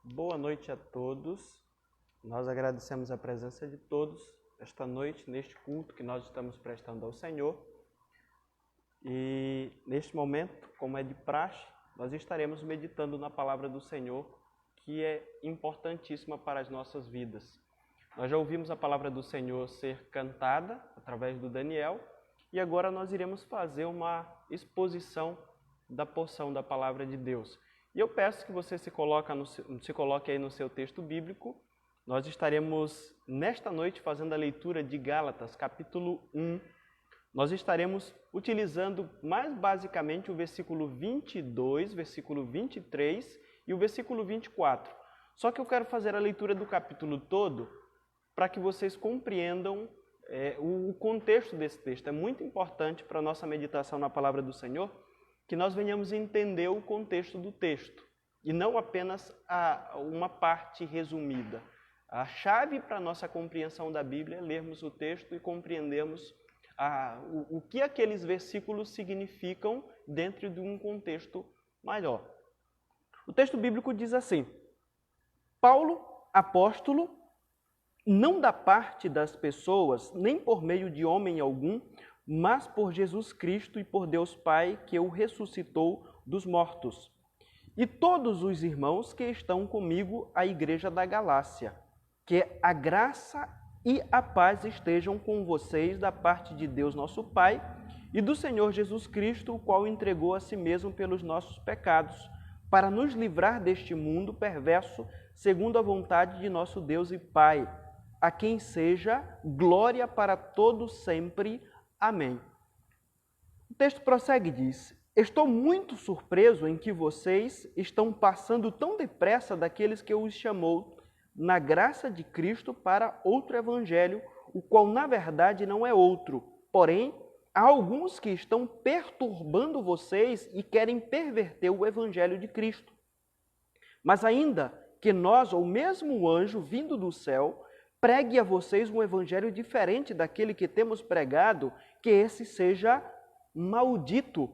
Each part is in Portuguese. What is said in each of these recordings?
Boa noite a todos. Nós agradecemos a presença de todos esta noite, neste culto que nós estamos prestando ao Senhor. E neste momento, como é de praxe, nós estaremos meditando na palavra do Senhor, que é importantíssima para as nossas vidas. Nós já ouvimos a palavra do Senhor ser cantada através do Daniel, e agora nós iremos fazer uma exposição da porção da palavra de Deus. E eu peço que você se coloque aí no seu texto bíblico. Nós estaremos, nesta noite, fazendo a leitura de Gálatas, capítulo 1. Nós estaremos utilizando mais basicamente o versículo 22, versículo 23 e o versículo 24. Só que eu quero fazer a leitura do capítulo todo para que vocês compreendam o contexto desse texto. É muito importante para a nossa meditação na palavra do Senhor que nós venhamos entender o contexto do texto e não apenas uma parte resumida. A chave para a nossa compreensão da Bíblia é lermos o texto e compreendermos o que aqueles versículos significam dentro de um contexto maior. O texto bíblico diz assim: Paulo, apóstolo, não da parte das pessoas, nem por meio de homem algum, mas por Jesus Cristo e por Deus Pai, que o ressuscitou dos mortos. E todos os irmãos que estão comigo à igreja da Galácia, que a graça e a paz estejam com vocês da parte de Deus nosso Pai e do Senhor Jesus Cristo, o qual entregou a si mesmo pelos nossos pecados, para nos livrar deste mundo perverso, segundo a vontade de nosso Deus e Pai, a quem seja glória para todos sempre. Amém. O texto prossegue e diz: Estou muito surpreso em que vocês estão passando tão depressa daqueles que os chamou na graça de Cristo para outro evangelho, o qual na verdade não é outro. Porém, há alguns que estão perturbando vocês e querem perverter o evangelho de Cristo. Mas ainda que nós, ou mesmo o anjo vindo do céu, pregue a vocês um evangelho diferente daquele que temos pregado, que esse seja maldito.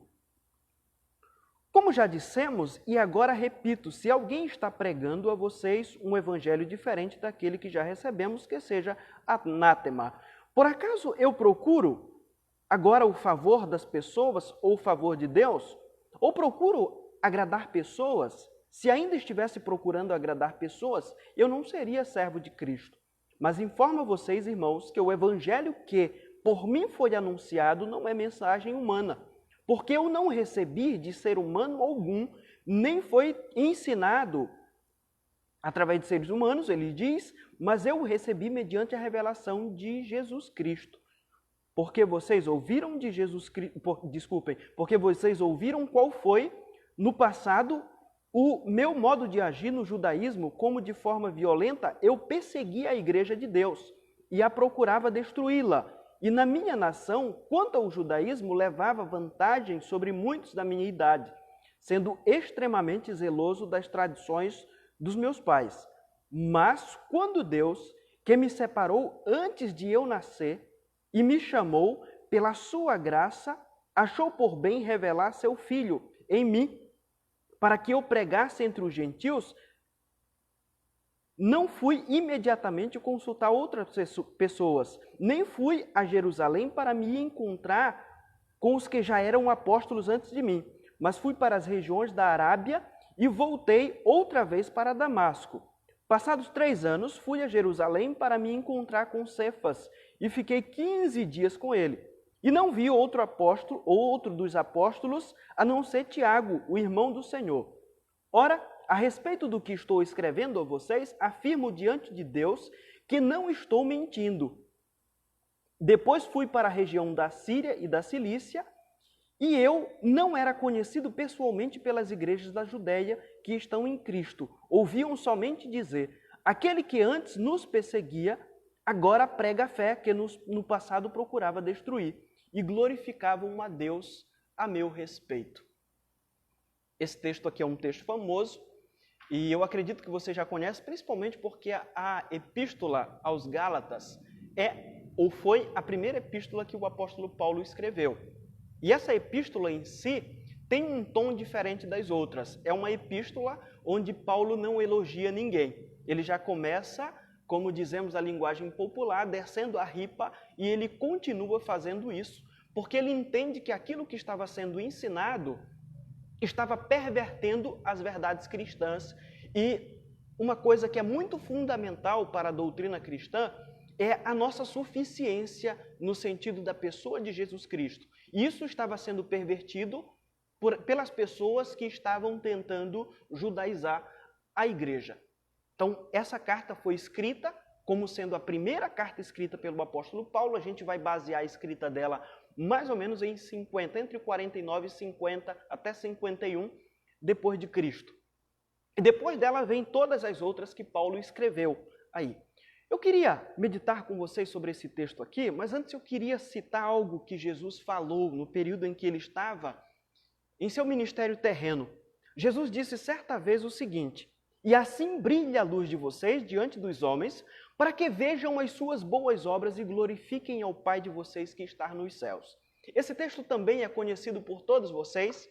Como já dissemos, e agora repito, se alguém está pregando a vocês um evangelho diferente daquele que já recebemos, que seja anátema. Por acaso eu procuro agora o favor das pessoas ou o favor de Deus? Ou procuro agradar pessoas? Se ainda estivesse procurando agradar pessoas, eu não seria servo de Cristo. Mas informo a vocês, irmãos, que o evangelho que por mim foi anunciado não é mensagem humana, porque eu não recebi de ser humano algum, nem foi ensinado através de seres humanos, ele diz, mas eu o recebi mediante a revelação de Jesus Cristo. Porque vocês ouviram de Jesus Cristo, porque vocês ouviram qual foi no passado o meu modo de agir no judaísmo, como de forma violenta eu perseguia a igreja de Deus e a procurava destruí-la. E na minha nação, quanto ao judaísmo, levava vantagem sobre muitos da minha idade, sendo extremamente zeloso das tradições dos meus pais. Mas quando Deus, que me separou antes de eu nascer e me chamou pela sua graça, achou por bem revelar seu Filho em mim, para que eu pregasse entre os gentios, não fui imediatamente consultar outras pessoas, nem fui a Jerusalém para me encontrar com os que já eram apóstolos antes de mim, mas fui para as regiões da Arábia e voltei outra vez para Damasco. Passados 3 anos, fui a Jerusalém para me encontrar com Cefas e fiquei 15 dias com ele. E não vi outro apóstolo ou outro dos apóstolos, a não ser Tiago, o irmão do Senhor. Ora, a respeito do que estou escrevendo a vocês, afirmo diante de Deus que não estou mentindo. Depois fui para a região da Síria e da Cilícia, e eu não era conhecido pessoalmente pelas igrejas da Judéia que estão em Cristo. Ouviam somente dizer: aquele que antes nos perseguia, agora prega a fé que no passado procurava destruir, e glorificavam a Deus a meu respeito. Esse texto aqui é um texto famoso, e eu acredito que você já conhece, principalmente porque a epístola aos Gálatas foi a primeira epístola que o apóstolo Paulo escreveu. E essa epístola em si tem um tom diferente das outras. É uma epístola onde Paulo não elogia ninguém. Ele já começa, como dizemos a linguagem popular, descendo a ripa, e ele continua fazendo isso, porque ele entende que aquilo que estava sendo ensinado estava pervertendo as verdades cristãs. E uma coisa que é muito fundamental para a doutrina cristã é a nossa suficiência no sentido da pessoa de Jesus Cristo. E isso estava sendo pervertido pelas pessoas que estavam tentando judaizar a igreja. Então, essa carta foi escrita como sendo a primeira carta escrita pelo apóstolo Paulo. A gente vai basear a escrita dela mais ou menos em 50, entre 49 e 50 até 51 depois de Cristo. E depois dela vem todas as outras que Paulo escreveu aí. Eu queria meditar com vocês sobre esse texto aqui, mas antes eu queria citar algo que Jesus falou no período em que ele estava em seu ministério terreno. Jesus disse certa vez o seguinte: "E assim brilhe a luz de vocês diante dos homens, para que vejam as suas boas obras e glorifiquem ao Pai de vocês que está nos céus." Esse texto também é conhecido por todos vocês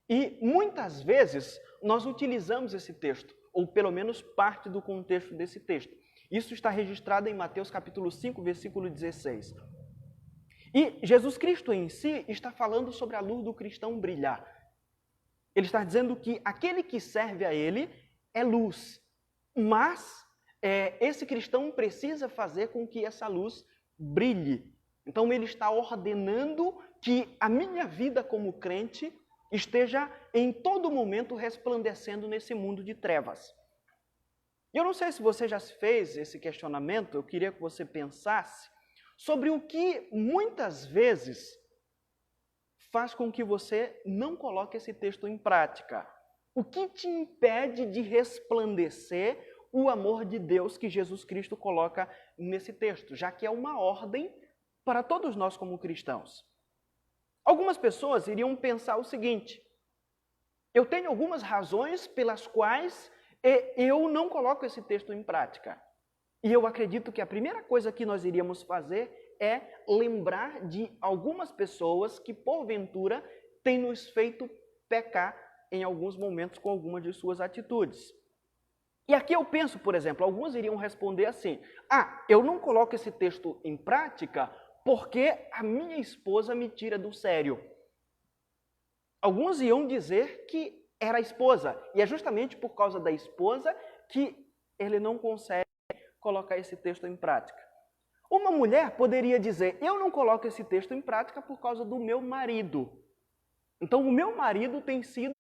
e muitas vezes nós utilizamos esse texto, ou pelo menos parte do contexto desse texto. Isso está registrado em Mateus capítulo 5, versículo 16. E Jesus Cristo em si está falando sobre a luz do cristão brilhar. Ele está dizendo que aquele que serve a ele é luz, mas esse cristão precisa fazer com que essa luz brilhe. Então ele está ordenando que a minha vida como crente esteja em todo momento resplandecendo nesse mundo de trevas. E eu não sei se você já se fez esse questionamento, eu queria que você pensasse sobre o que muitas vezes faz com que você não coloque esse texto em prática. O que te impede de resplandecer o amor de Deus que Jesus Cristo coloca nesse texto, já que é uma ordem para todos nós como cristãos? Algumas pessoas iriam pensar o seguinte: eu tenho algumas razões pelas quais eu não coloco esse texto em prática. E eu acredito que a primeira coisa que nós iríamos fazer é lembrar de algumas pessoas que, porventura, têm nos feito pecar em alguns momentos com algumas de suas atitudes. E aqui eu penso, por exemplo, alguns iriam responder assim: eu não coloco esse texto em prática porque a minha esposa me tira do sério. Alguns iam dizer que era a esposa, e é justamente por causa da esposa que ele não consegue colocar esse texto em prática. Uma mulher poderia dizer: eu não coloco esse texto em prática por causa do meu marido. Então o meu marido tem sido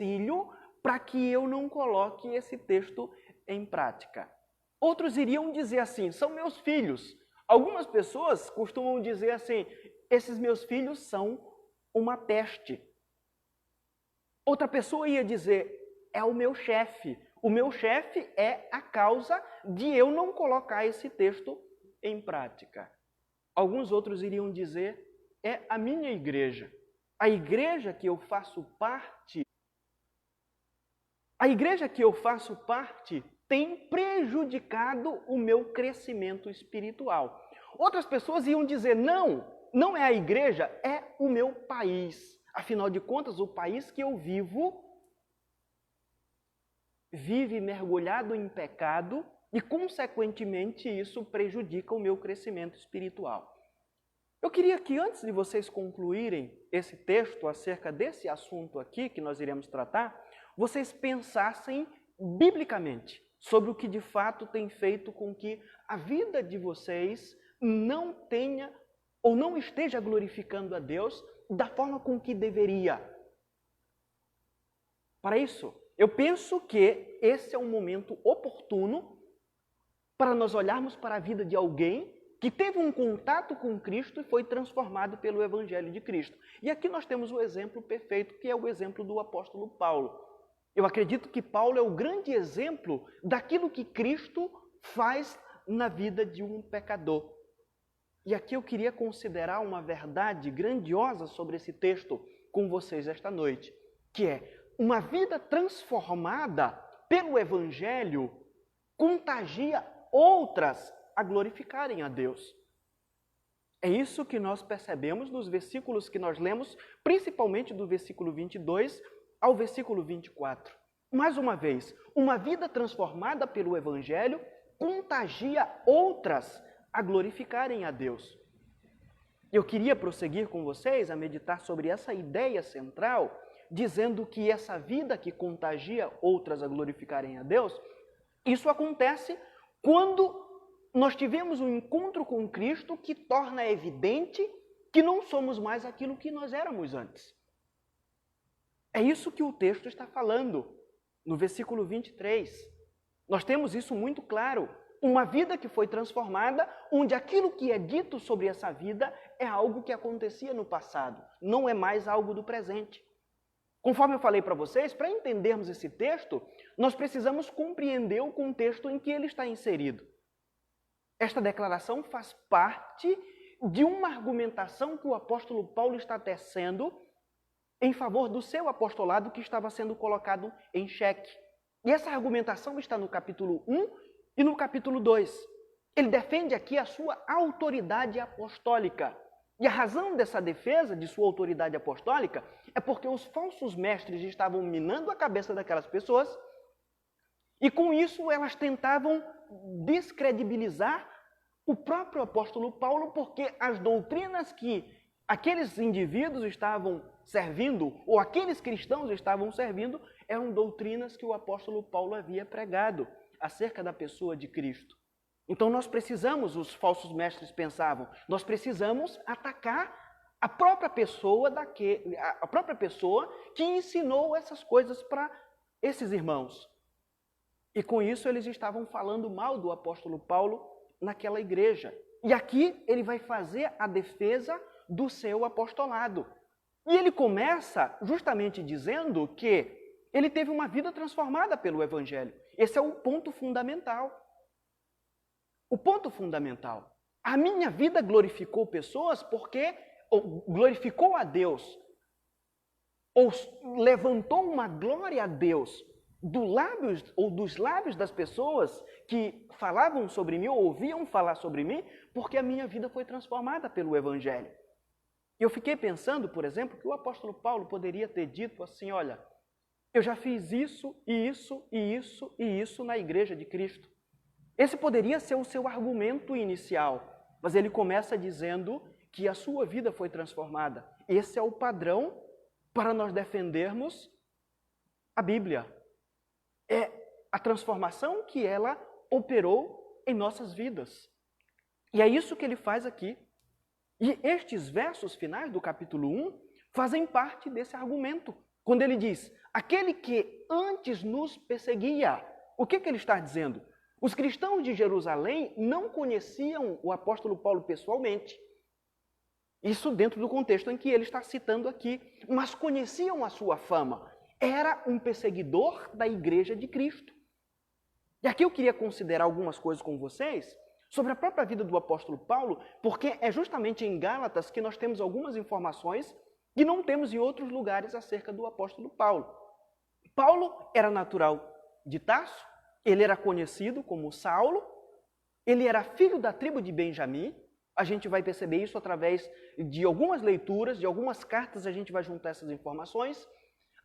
filho para que eu não coloque esse texto em prática. Outros iriam dizer assim: são meus filhos. Algumas pessoas costumam dizer assim: esses meus filhos são uma peste. Outra pessoa ia dizer: é o meu chefe. O meu chefe é a causa de eu não colocar esse texto em prática. Alguns outros iriam dizer: é a minha igreja. A igreja que eu faço parte, tem prejudicado o meu crescimento espiritual. Outras pessoas iam dizer: não é a igreja, é o meu país. Afinal de contas, o país que eu vive mergulhado em pecado e, consequentemente, isso prejudica o meu crescimento espiritual. Eu queria que, antes de vocês concluírem esse texto acerca desse assunto aqui que nós iremos tratar, vocês pensassem biblicamente sobre o que de fato tem feito com que a vida de vocês não tenha ou não esteja glorificando a Deus da forma com que deveria. Para isso, eu penso que esse é um momento oportuno para nós olharmos para a vida de alguém que teve um contato com Cristo e foi transformado pelo Evangelho de Cristo. E aqui nós temos o exemplo perfeito, que é o exemplo do apóstolo Paulo. Eu acredito que Paulo é o grande exemplo daquilo que Cristo faz na vida de um pecador. E aqui eu queria considerar uma verdade grandiosa sobre esse texto com vocês esta noite, que é: uma vida transformada pelo Evangelho contagia outras a glorificarem a Deus. É isso que nós percebemos nos versículos que nós lemos, principalmente do versículo 22 ao versículo 24. Mais uma vez, uma vida transformada pelo Evangelho contagia outras a glorificarem a Deus. Eu queria prosseguir com vocês a meditar sobre essa ideia central, dizendo que essa vida que contagia outras a glorificarem a Deus, isso acontece quando nós tivemos um encontro com Cristo que torna evidente que não somos mais aquilo que nós éramos antes. É isso que o texto está falando no versículo 23. Nós temos isso muito claro. Uma vida que foi transformada, onde aquilo que é dito sobre essa vida é algo que acontecia no passado, não é mais algo do presente. Conforme eu falei para vocês, para entendermos esse texto, nós precisamos compreender o contexto em que ele está inserido. Esta declaração faz parte de uma argumentação que o apóstolo Paulo está tecendo em favor do seu apostolado que estava sendo colocado em xeque. E essa argumentação está no capítulo 1 e no capítulo 2. Ele defende aqui a sua autoridade apostólica. E a razão dessa defesa de sua autoridade apostólica é porque os falsos mestres estavam minando a cabeça daquelas pessoas e com isso elas tentavam descredibilizar o próprio apóstolo Paulo, porque as doutrinas que aqueles indivíduos estavam servindo, ou aqueles cristãos estavam servindo, eram doutrinas que o apóstolo Paulo havia pregado acerca da pessoa de Cristo. Então nós precisamos, os falsos mestres pensavam, nós precisamos atacar a própria pessoa que ensinou essas coisas para esses irmãos. E com isso eles estavam falando mal do apóstolo Paulo naquela igreja. E aqui ele vai fazer a defesa do seu apostolado. E ele começa justamente dizendo que ele teve uma vida transformada pelo Evangelho. Esse é o ponto fundamental. O ponto fundamental. A minha vida glorificou pessoas ou glorificou a Deus, ou levantou uma glória a Deus dos lábios das pessoas que falavam sobre mim, ou ouviam falar sobre mim, porque a minha vida foi transformada pelo Evangelho. Eu fiquei pensando, por exemplo, que o apóstolo Paulo poderia ter dito assim, olha, eu já fiz isso, e isso, e isso, e isso na igreja de Cristo. Esse poderia ser o seu argumento inicial, mas ele começa dizendo que a sua vida foi transformada. Esse é o padrão para nós defendermos a Bíblia. É a transformação que ela operou em nossas vidas. E é isso que ele faz aqui. E estes versos finais do capítulo 1 fazem parte desse argumento. Quando ele diz, aquele que antes nos perseguia, o que ele está dizendo? Os cristãos de Jerusalém não conheciam o apóstolo Paulo pessoalmente. Isso dentro do contexto em que ele está citando aqui. Mas conheciam a sua fama. Era um perseguidor da igreja de Cristo. E aqui eu queria considerar algumas coisas com vocês sobre a própria vida do apóstolo Paulo, porque é justamente em Gálatas que nós temos algumas informações que não temos em outros lugares acerca do apóstolo Paulo. Paulo era natural de Tarso, ele era conhecido como Saulo, ele era filho da tribo de Benjamim. A gente vai perceber isso através de algumas leituras, de algumas cartas, a gente vai juntar essas informações.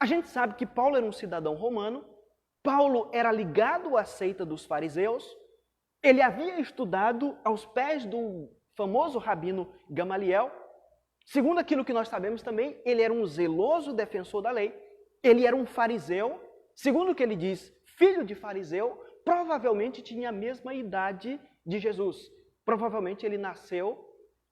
A gente sabe que Paulo era um cidadão romano, Paulo era ligado à seita dos fariseus, ele havia estudado aos pés do famoso rabino Gamaliel. Segundo aquilo que nós sabemos também, ele era um zeloso defensor da lei, ele era um fariseu, segundo o que ele diz, filho de fariseu, provavelmente tinha a mesma idade de Jesus. Provavelmente ele nasceu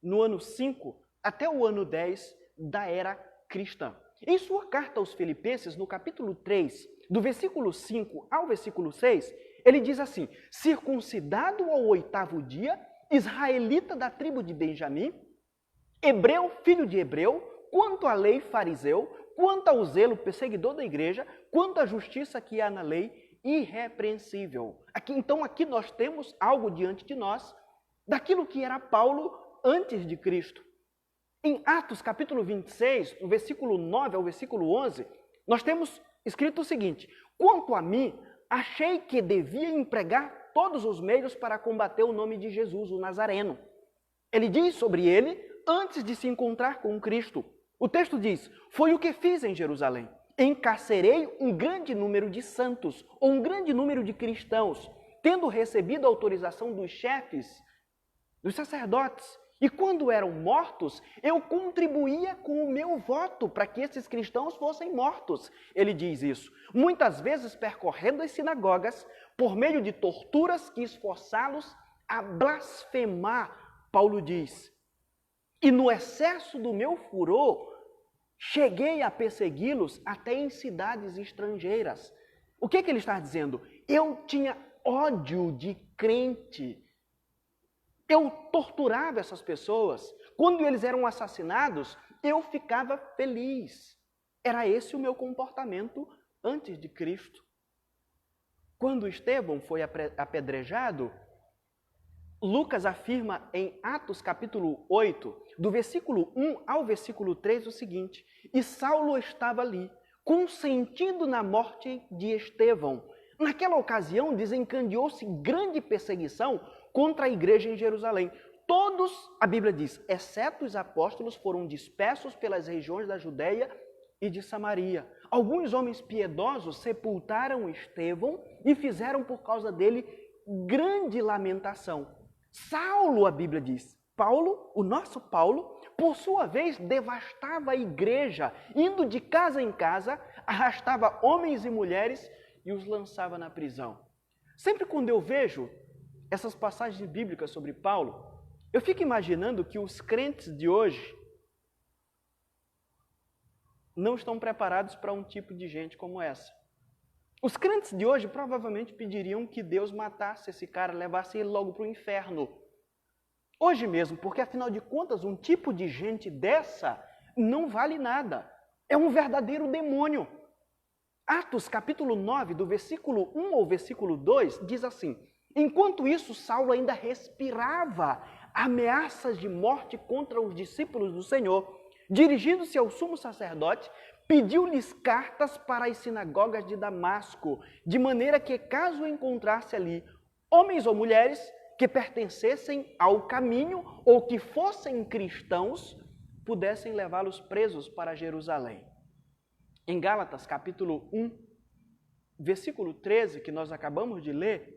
no ano 5 até o ano 10 da era cristã. Em sua carta aos Filipenses, no capítulo 3, do versículo 5 ao versículo 6, ele diz assim, circuncidado ao 8º dia, israelita da tribo de Benjamim, hebreu, filho de hebreu, quanto à lei fariseu, quanto ao zelo perseguidor da igreja, quanto à justiça que há na lei, irrepreensível. Então aqui nós temos algo diante de nós, daquilo que era Paulo antes de Cristo. Em Atos capítulo 26, do versículo 9 ao versículo 11, nós temos escrito o seguinte, quanto a mim, achei que devia empregar todos os meios para combater o nome de Jesus, o Nazareno. Ele diz sobre ele antes de se encontrar com Cristo. O texto diz: foi o que fiz em Jerusalém. Encarcerei um grande número de santos, ou um grande número de cristãos, tendo recebido a autorização dos chefes, dos sacerdotes. E quando eram mortos, eu contribuía com o meu voto para que esses cristãos fossem mortos. Ele diz isso. Muitas vezes percorrendo as sinagogas, por meio de torturas que esforçá-los a blasfemar, Paulo diz. E no excesso do meu furor, cheguei a persegui-los até em cidades estrangeiras. O que ele está dizendo? Eu tinha ódio de crente. Eu torturava essas pessoas. Quando eles eram assassinados, eu ficava feliz. Era esse o meu comportamento antes de Cristo. Quando Estevão foi apedrejado, Lucas afirma em Atos capítulo 8, do versículo 1 ao versículo 3, o seguinte: e Saulo estava ali, consentindo na morte de Estevão. Naquela ocasião, desencadeou-se grande perseguição contra a igreja em Jerusalém. Todos, a Bíblia diz, exceto os apóstolos, foram dispersos pelas regiões da Judéia e de Samaria. Alguns homens piedosos sepultaram Estevão e fizeram por causa dele grande lamentação. Saulo, a Bíblia diz, Paulo, o nosso Paulo, por sua vez, devastava a igreja, indo de casa em casa, arrastava homens e mulheres e os lançava na prisão. Sempre quando eu vejo essas passagens bíblicas sobre Paulo, eu fico imaginando que os crentes de hoje não estão preparados para um tipo de gente como essa. Os crentes de hoje provavelmente pediriam que Deus matasse esse cara, levasse ele logo para o inferno. Hoje mesmo, porque afinal de contas, um tipo de gente dessa não vale nada. É um verdadeiro demônio. Atos capítulo 9, do versículo 1 ao versículo 2, diz assim: enquanto isso, Saulo ainda respirava ameaças de morte contra os discípulos do Senhor. Dirigindo-se ao sumo sacerdote, pediu-lhes cartas para as sinagogas de Damasco, de maneira que, caso encontrasse ali homens ou mulheres que pertencessem ao caminho ou que fossem cristãos, pudessem levá-los presos para Jerusalém. Em Gálatas capítulo 1, versículo 13, que nós acabamos de ler,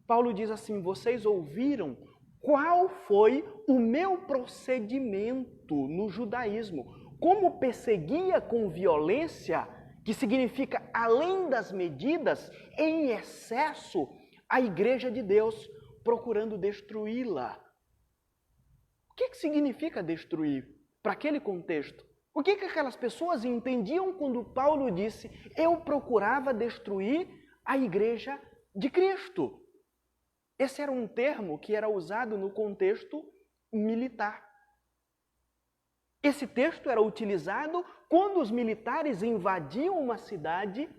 Paulo diz assim: vocês ouviram qual foi o meu procedimento no judaísmo, como perseguia com violência, que significa além das medidas, em excesso, a igreja de Deus, procurando destruí-la. O que significa destruir para aquele contexto? O que aquelas pessoas entendiam quando Paulo disse: eu procurava destruir a igreja de Cristo? Esse era um termo que era usado no contexto militar. Esse texto era utilizado quando os militares invadiam uma cidade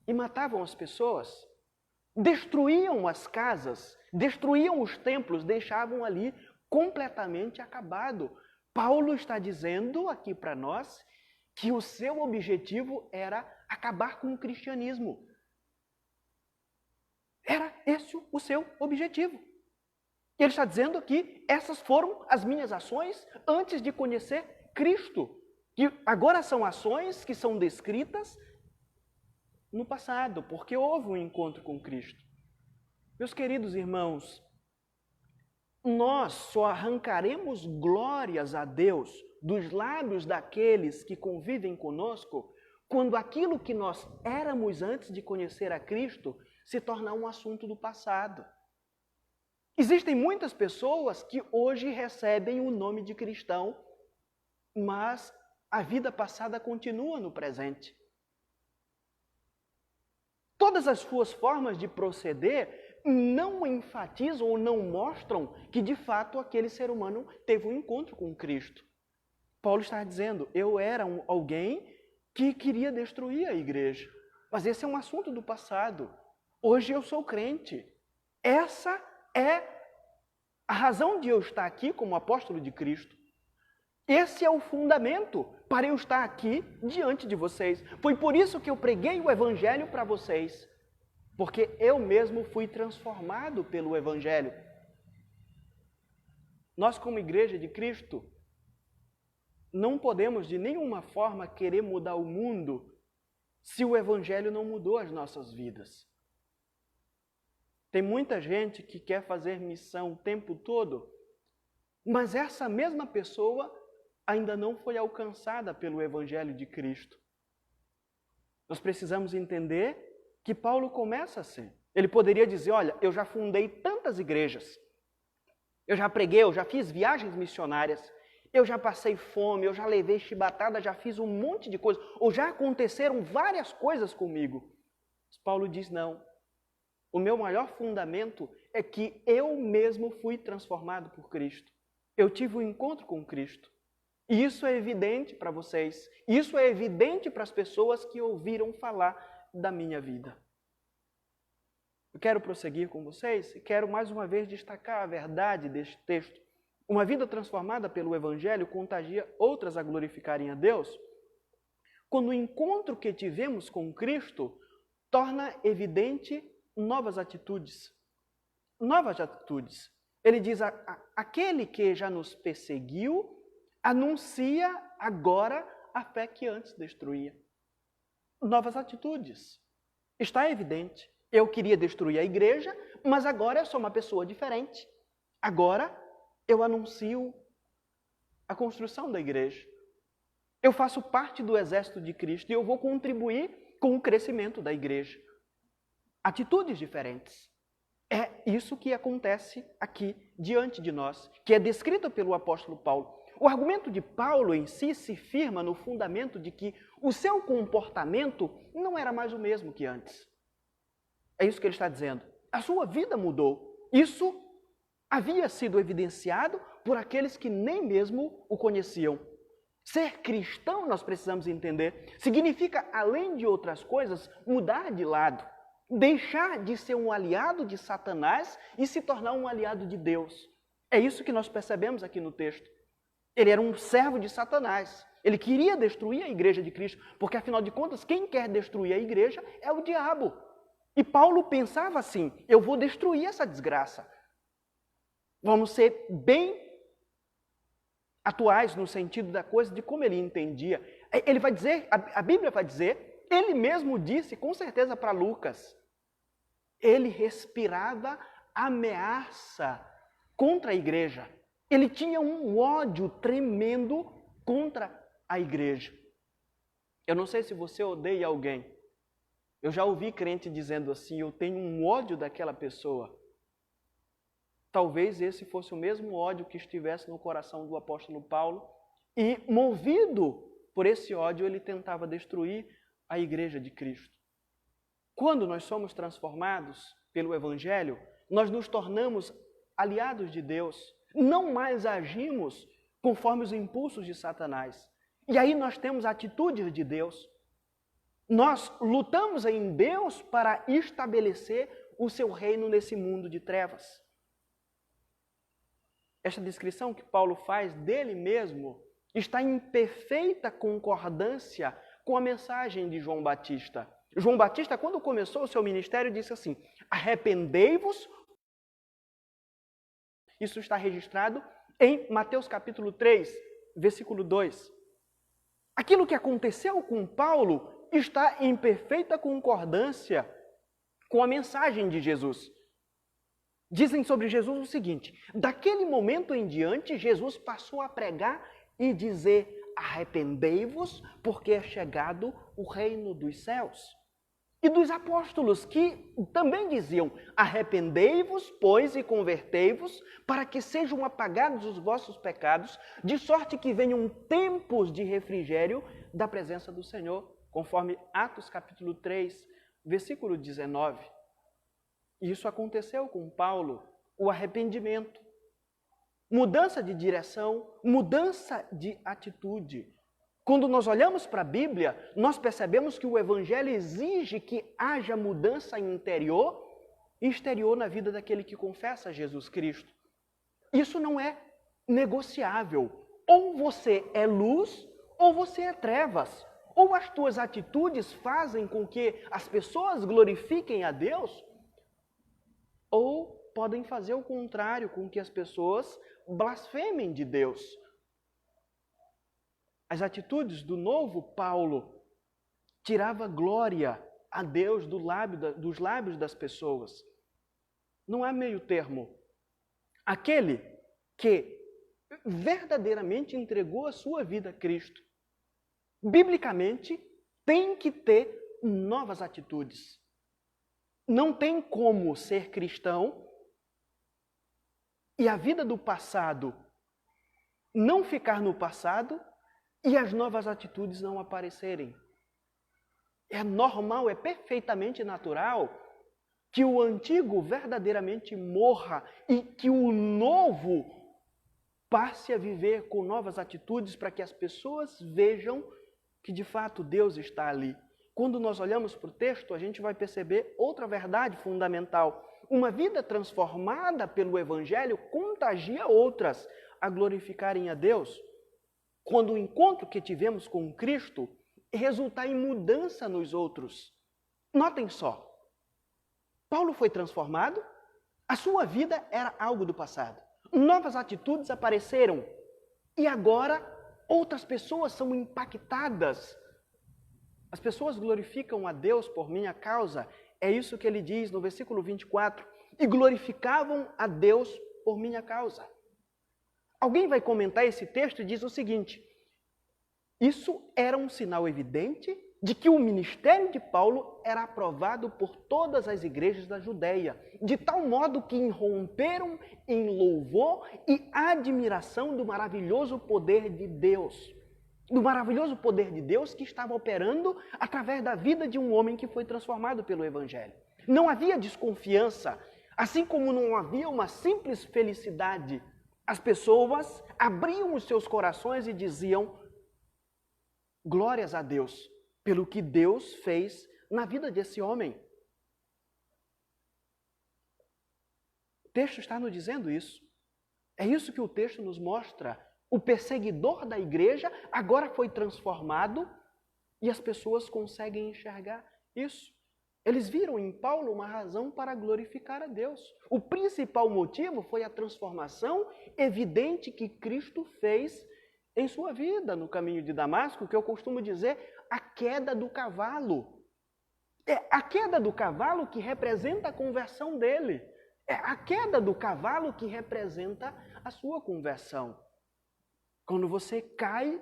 e matavam as pessoas, destruíam as casas, destruíam os templos, deixavam ali completamente acabado. Paulo está dizendo aqui para nós que o seu objetivo era acabar com o cristianismo. Era esse o seu objetivo. Ele está dizendo que essas foram as minhas ações antes de conhecer Cristo. Que agora são ações que são descritas no passado, porque houve um encontro com Cristo. Meus queridos irmãos, nós só arrancaremos glórias a Deus dos lábios daqueles que convivem conosco quando aquilo que nós éramos antes de conhecer a Cristo se tornar um assunto do passado. Existem muitas pessoas que hoje recebem o nome de cristão, mas a vida passada continua no presente. Todas as suas formas de proceder não enfatizam ou não mostram que, de fato, aquele ser humano teve um encontro com Cristo. Paulo está dizendo: eu era alguém que queria destruir a igreja, mas esse é um assunto do passado. Hoje eu sou crente. Essa é a razão de eu estar aqui como apóstolo de Cristo. Esse é o fundamento para eu estar aqui diante de vocês. Foi por isso que eu preguei o Evangelho para vocês. Porque eu mesmo fui transformado pelo Evangelho. Nós, como igreja de Cristo, não podemos de nenhuma forma querer mudar o mundo se o Evangelho não mudou as nossas vidas. Tem muita gente que quer fazer missão o tempo todo, mas essa mesma pessoa ainda não foi alcançada pelo Evangelho de Cristo. Nós precisamos entender que Paulo começa assim. Ele poderia dizer, olha, eu já fundei tantas igrejas, eu já preguei, eu já fiz viagens missionárias, eu já passei fome, eu já levei chibatada, já fiz um monte de coisas, ou já aconteceram várias coisas comigo. Mas Paulo diz, não. O meu maior fundamento é que eu mesmo fui transformado por Cristo. Eu tive um encontro com Cristo. E isso é evidente para vocês. Isso é evidente para as pessoas que ouviram falar da minha vida. Eu quero prosseguir com vocês e quero mais uma vez destacar a verdade deste texto. Uma vida transformada pelo Evangelho contagia outras a glorificarem a Deus. Quando o encontro que tivemos com Cristo torna evidente novas atitudes. Novas atitudes. Ele diz, aquele que já nos perseguiu, anuncia agora a fé que antes destruía. Novas atitudes. Está evidente. Eu queria destruir a igreja, mas agora eu sou uma pessoa diferente. Agora eu anuncio a construção da igreja. Eu faço parte do exército de Cristo e eu vou contribuir com o crescimento da igreja. Atitudes diferentes. É isso que acontece aqui diante de nós, que é descrito pelo apóstolo Paulo. O argumento de Paulo em si se firma no fundamento de que o seu comportamento não era mais o mesmo que antes. É isso que ele está dizendo. A sua vida mudou. Isso havia sido evidenciado por aqueles que nem mesmo o conheciam. Ser cristão, nós precisamos entender, significa, além de outras coisas, mudar de lado. Deixar de ser um aliado de Satanás e se tornar um aliado de Deus. É isso que nós percebemos aqui no texto. Ele era um servo de Satanás. Ele queria destruir a igreja de Cristo, porque afinal de contas, quem quer destruir a igreja é o diabo. E Paulo pensava assim, eu vou destruir essa desgraça. Vamos ser bem atuais no sentido da coisa, de como ele entendia. Ele vai dizer, a Bíblia vai dizer, ele mesmo disse com certeza para Lucas, ele respirava ameaça contra a igreja. Ele tinha um ódio tremendo contra a igreja. Eu não sei se você odeia alguém. Eu já ouvi crente dizendo assim, eu tenho um ódio daquela pessoa. Talvez esse fosse o mesmo ódio que estivesse no coração do apóstolo Paulo. E, movido por esse ódio, ele tentava destruir a igreja de Cristo. Quando nós somos transformados pelo Evangelho, nós nos tornamos aliados de Deus. Não mais agimos conforme os impulsos de Satanás. E aí nós temos atitudes de Deus. Nós lutamos em Deus para estabelecer o seu reino nesse mundo de trevas. Esta descrição que Paulo faz dele mesmo está em perfeita concordância com a mensagem de João Batista. João Batista, quando começou o seu ministério, disse assim, arrependei-vos. Isso está registrado em Mateus capítulo 3, versículo 2. Aquilo que aconteceu com Paulo está em perfeita concordância com a mensagem de Jesus. Dizem sobre Jesus o seguinte, daquele momento em diante, Jesus passou a pregar e dizer, arrependei-vos, porque é chegado o reino dos céus. E dos apóstolos que também diziam, arrependei-vos, pois, e convertei-vos, para que sejam apagados os vossos pecados, de sorte que venham tempos de refrigério da presença do Senhor, conforme Atos capítulo 3, versículo 19. E isso aconteceu com Paulo, o arrependimento. Mudança de direção, mudança de atitude. Quando nós olhamos para a Bíblia, nós percebemos que o Evangelho exige que haja mudança interior e exterior na vida daquele que confessa Jesus Cristo. Isso não é negociável. Ou você é luz, ou você é trevas. Ou as tuas atitudes fazem com que as pessoas glorifiquem a Deus, ou podem fazer o contrário, com que as pessoas blasfemem de Deus. As atitudes do novo Paulo tirava glória a Deus dos lábios das pessoas. Não há meio termo. Aquele que verdadeiramente entregou a sua vida a Cristo, biblicamente, tem que ter novas atitudes. Não tem como ser cristão e a vida do passado não ficar no passado e as novas atitudes não aparecerem. É normal, é perfeitamente natural que o antigo verdadeiramente morra e que o novo passe a viver com novas atitudes para que as pessoas vejam que de fato Deus está ali. Quando nós olhamos para o texto, a gente vai perceber outra verdade fundamental. Uma vida transformada pelo Evangelho contagia outras a glorificarem a Deus. Quando o encontro que tivemos com Cristo resultar em mudança nos outros. Notem só, Paulo foi transformado, a sua vida era algo do passado. Novas atitudes apareceram e agora outras pessoas são impactadas. As pessoas glorificam a Deus por minha causa. É isso que ele diz no versículo 24. E glorificavam a Deus por minha causa. Alguém vai comentar esse texto e diz o seguinte: isso era um sinal evidente de que o ministério de Paulo era aprovado por todas as igrejas da Judéia, de tal modo que irromperam em louvor e admiração do maravilhoso poder de Deus. Do maravilhoso poder de Deus que estava operando através da vida de um homem que foi transformado pelo Evangelho. Não havia desconfiança, assim como não havia uma simples felicidade. As pessoas abriam os seus corações e diziam: glórias a Deus, pelo que Deus fez na vida desse homem. O texto está nos dizendo isso. É isso que o texto nos mostra. O perseguidor da igreja agora foi transformado e as pessoas conseguem enxergar isso. Eles viram em Paulo uma razão para glorificar a Deus. O principal motivo foi a transformação evidente que Cristo fez em sua vida no caminho de Damasco, que eu costumo dizer a queda do cavalo. É a queda do cavalo que representa a conversão dele. É a queda do cavalo que representa a sua conversão. Quando você cai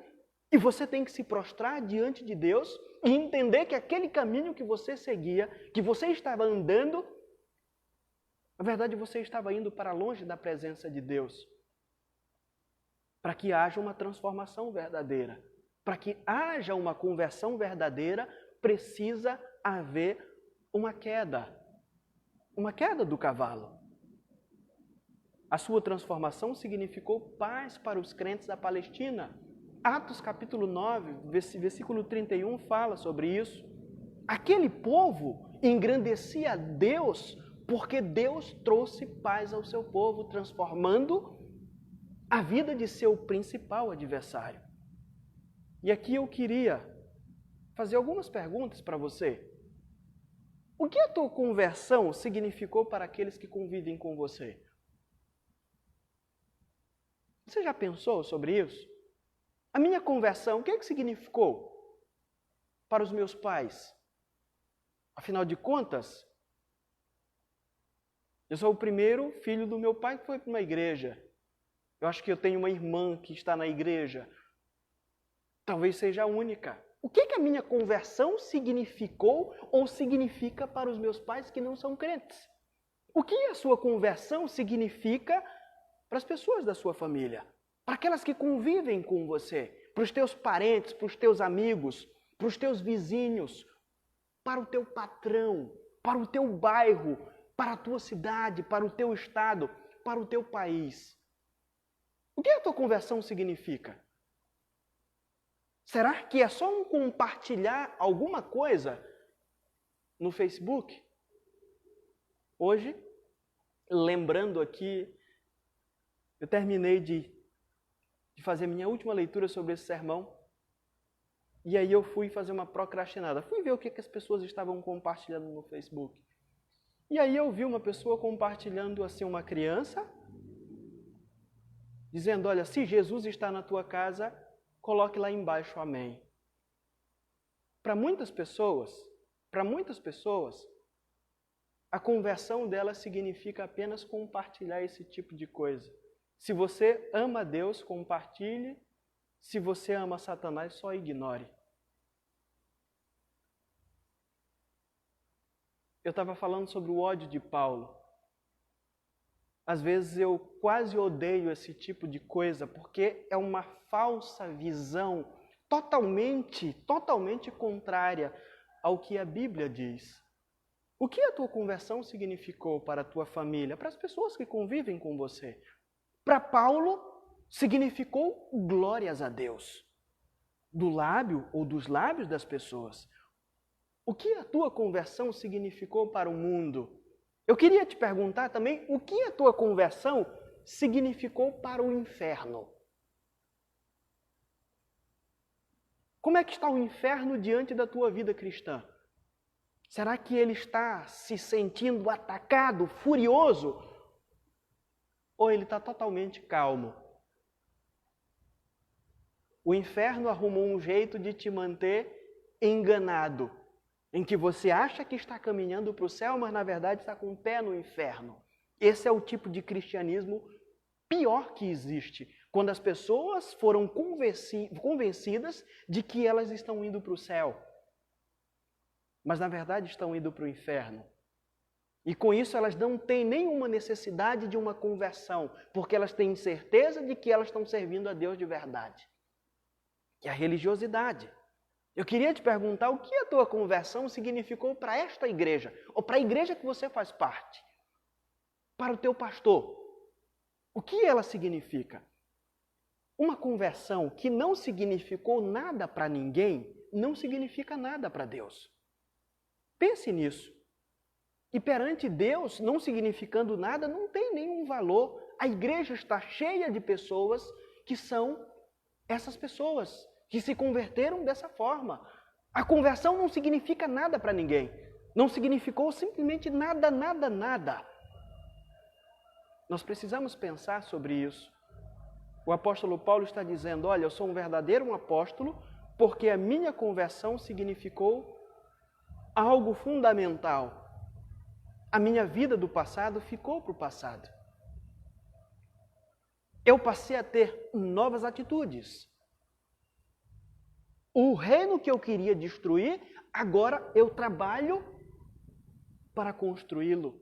e você tem que se prostrar diante de Deus e entender que aquele caminho que você seguia, que você estava andando, na verdade você estava indo para longe da presença de Deus. Para que haja uma transformação verdadeira, para que haja uma conversão verdadeira, precisa haver uma queda do cavalo. A sua transformação significou paz para os crentes da Palestina. Atos capítulo 9, versículo 31 fala sobre isso. Aquele povo engrandecia a Deus porque Deus trouxe paz ao seu povo, transformando a vida de seu principal adversário. E aqui eu queria fazer algumas perguntas para você. O que a tua conversão significou para aqueles que convivem com você? Você já pensou sobre isso? A minha conversão, o que significou para os meus pais? Afinal de contas, eu sou o primeiro filho do meu pai que foi para uma igreja. Eu acho que eu tenho uma irmã que está na igreja. Talvez seja a única. O que a minha conversão significou ou significa para os meus pais que não são crentes? O que a sua conversão significa para as pessoas da sua família? Para aquelas que convivem com você? Para os teus parentes, para os teus amigos, para os teus vizinhos, para o teu patrão, para o teu bairro, para a tua cidade, para o teu estado, para o teu país? O que a tua conversão significa? Será que é só um compartilhar alguma coisa no Facebook? Hoje, lembrando aqui, eu terminei de fazer minha última leitura sobre esse sermão e aí eu fui fazer uma procrastinada. Fui ver o que as pessoas estavam compartilhando no Facebook. E aí eu vi uma pessoa compartilhando assim uma criança dizendo, olha, se Jesus está na tua casa, coloque lá embaixo amém. Para muitas pessoas, a conversão delas significa apenas compartilhar esse tipo de coisa. Se você ama Deus, compartilhe. Se você ama Satanás, só ignore. Eu estava falando sobre o ódio de Paulo. Às vezes eu quase odeio esse tipo de coisa, porque é uma falsa visão totalmente contrária ao que a Bíblia diz. O que a tua conversão significou para a tua família, para as pessoas que convivem com você? Para Paulo, significou glórias a Deus, do lábio ou dos lábios das pessoas. O que a tua conversão significou para o mundo? Eu queria te perguntar também, o que a tua conversão significou para o inferno? Como é que está o inferno diante da tua vida cristã? Será que ele está se sentindo atacado, furioso? Ou ele está totalmente calmo? O inferno arrumou um jeito de te manter enganado, em que você acha que está caminhando para o céu, mas na verdade está com o pé no inferno. Esse é o tipo de cristianismo pior que existe, quando as pessoas foram convencidas de que elas estão indo para o céu, mas na verdade estão indo para o inferno. E com isso elas não têm nenhuma necessidade de uma conversão, porque elas têm certeza de que elas estão servindo a Deus de verdade. E a religiosidade. Eu queria te perguntar o que a tua conversão significou para esta igreja, ou para a igreja que você faz parte, para o teu pastor. O que ela significa? Uma conversão que não significou nada para ninguém, não significa nada para Deus. Pense nisso. E perante Deus, não significando nada, não tem nenhum valor. A igreja está cheia de pessoas que são essas pessoas que se converteram dessa forma. A conversão não significa nada para ninguém. Não significou simplesmente nada. Nós precisamos pensar sobre isso. O apóstolo Paulo está dizendo, olha, eu sou um verdadeiro apóstolo porque a minha conversão significou algo fundamental. A minha vida do passado ficou para o passado. Eu passei a ter novas atitudes. O reino que eu queria destruir, agora eu trabalho para construí-lo.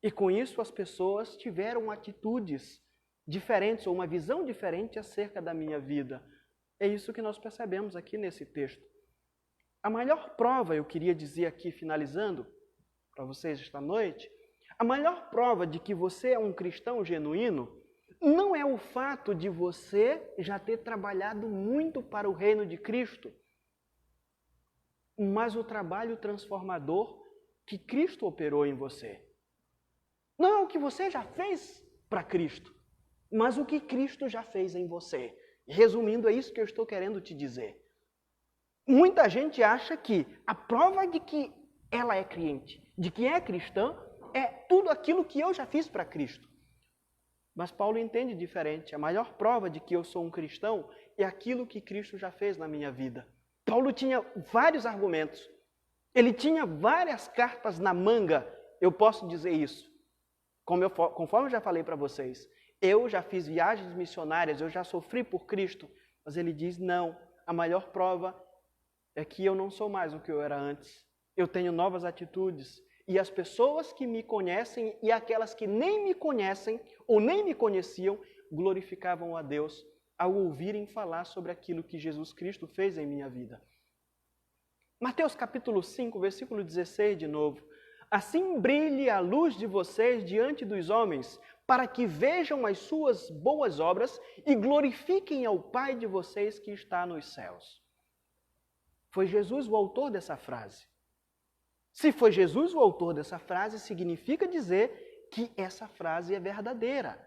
E com isso as pessoas tiveram atitudes diferentes, ou uma visão diferente acerca da minha vida. É isso que nós percebemos aqui nesse texto. A maior prova, eu queria dizer aqui, finalizando, para vocês esta noite, a maior prova de que você é um cristão genuíno não é o fato de você já ter trabalhado muito para o reino de Cristo, mas o trabalho transformador que Cristo operou em você. Não é o que você já fez para Cristo, mas o que Cristo já fez em você. Resumindo, é isso que eu estou querendo te dizer. Muita gente acha que a prova de que ela é crente, de que é cristã, é tudo aquilo que eu já fiz para Cristo. Mas Paulo entende diferente. A maior prova de que eu sou um cristão é aquilo que Cristo já fez na minha vida. Paulo tinha vários argumentos. Ele tinha várias cartas na manga. Eu posso dizer isso. Conforme eu já falei para vocês. Eu já fiz viagens missionárias, eu já sofri por Cristo. Mas ele diz, não, a maior prova é que eu não sou mais o que eu era antes. Eu tenho novas atitudes. E as pessoas que me conhecem e aquelas que nem me conhecem ou nem me conheciam, glorificavam a Deus ao ouvirem falar sobre aquilo que Jesus Cristo fez em minha vida. Mateus capítulo 5, versículo 16 de novo. Assim brilhe a luz de vocês diante dos homens, para que vejam as suas boas obras e glorifiquem ao Pai de vocês que está nos céus. Foi Jesus o autor dessa frase. Se foi Jesus o autor dessa frase, significa dizer que essa frase é verdadeira.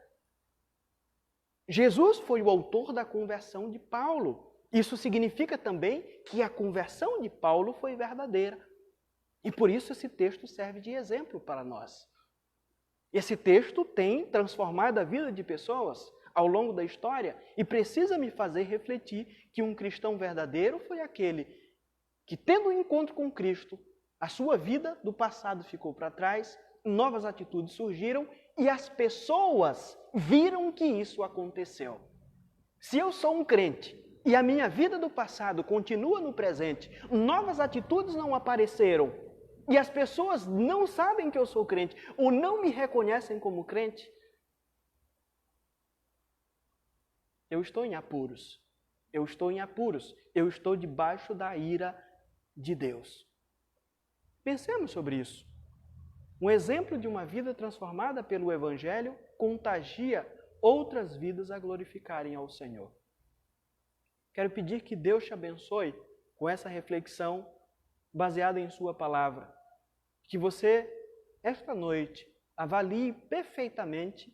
Jesus foi o autor da conversão de Paulo. Isso significa também que a conversão de Paulo foi verdadeira. E por isso esse texto serve de exemplo para nós. Esse texto tem transformado a vida de pessoas ao longo da história e precisa me fazer refletir que um cristão verdadeiro foi aquele que, tendo um encontro com Cristo, a sua vida do passado ficou para trás, novas atitudes surgiram e as pessoas viram que isso aconteceu. Se eu sou um crente e a minha vida do passado continua no presente, novas atitudes não apareceram e as pessoas não sabem que eu sou crente ou não me reconhecem como crente, eu estou em apuros. Eu estou em apuros. Eu estou debaixo da ira de Deus. Pensemos sobre isso. Um exemplo de uma vida transformada pelo Evangelho contagia outras vidas a glorificarem ao Senhor. Quero pedir que Deus te abençoe com essa reflexão baseada em Sua palavra. Que você, esta noite, avalie perfeitamente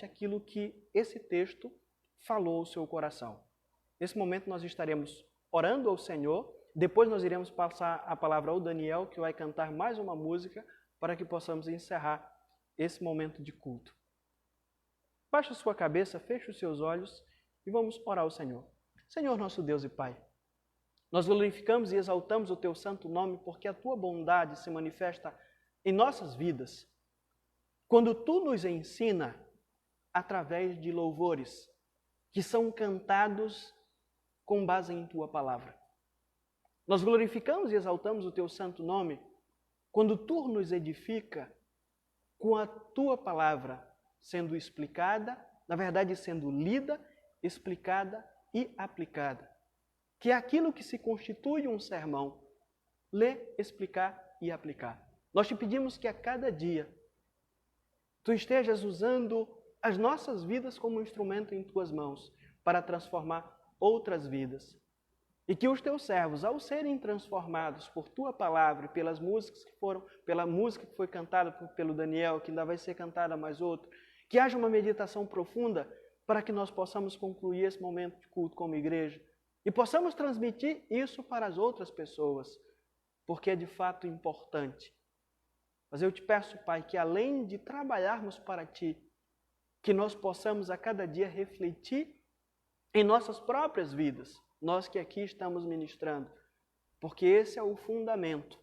aquilo que esse texto falou ao seu coração. Nesse momento nós estaremos orando ao Senhor, depois nós iremos passar a palavra ao Daniel, que vai cantar mais uma música para que possamos encerrar esse momento de culto. Baixe a sua cabeça, feche os seus olhos e vamos orar ao Senhor. Senhor nosso Deus e Pai, nós glorificamos e exaltamos o Teu santo nome porque a Tua bondade se manifesta em nossas vidas quando Tu nos ensina através de louvores que são cantados com base em Tua palavra. Nós glorificamos e exaltamos o Teu santo nome quando Tu nos edifica com a Tua palavra sendo explicada, na verdade sendo lida, explicada e aplicada. Que é aquilo que se constitui um sermão, ler, explicar e aplicar. Nós te pedimos que a cada dia Tu estejas usando as nossas vidas como instrumento em Tuas mãos para transformar outras vidas. E que os Teus servos, ao serem transformados por Tua palavra e pela música que foi cantada pelo Daniel, que ainda vai ser cantada mais outra, que haja uma meditação profunda para que nós possamos concluir esse momento de culto como igreja e possamos transmitir isso para as outras pessoas, porque é de fato importante. Mas eu te peço, Pai, que além de trabalharmos para Ti, que nós possamos a cada dia refletir em nossas próprias vidas, nós que aqui estamos ministrando, porque esse é o fundamento,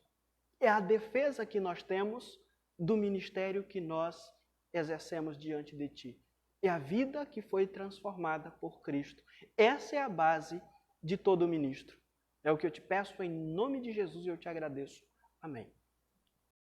é a defesa que nós temos do ministério que nós exercemos diante de Ti. É a vida que foi transformada por Cristo. Essa é a base de todo ministro. É o que eu te peço em nome de Jesus e eu te agradeço. Amém.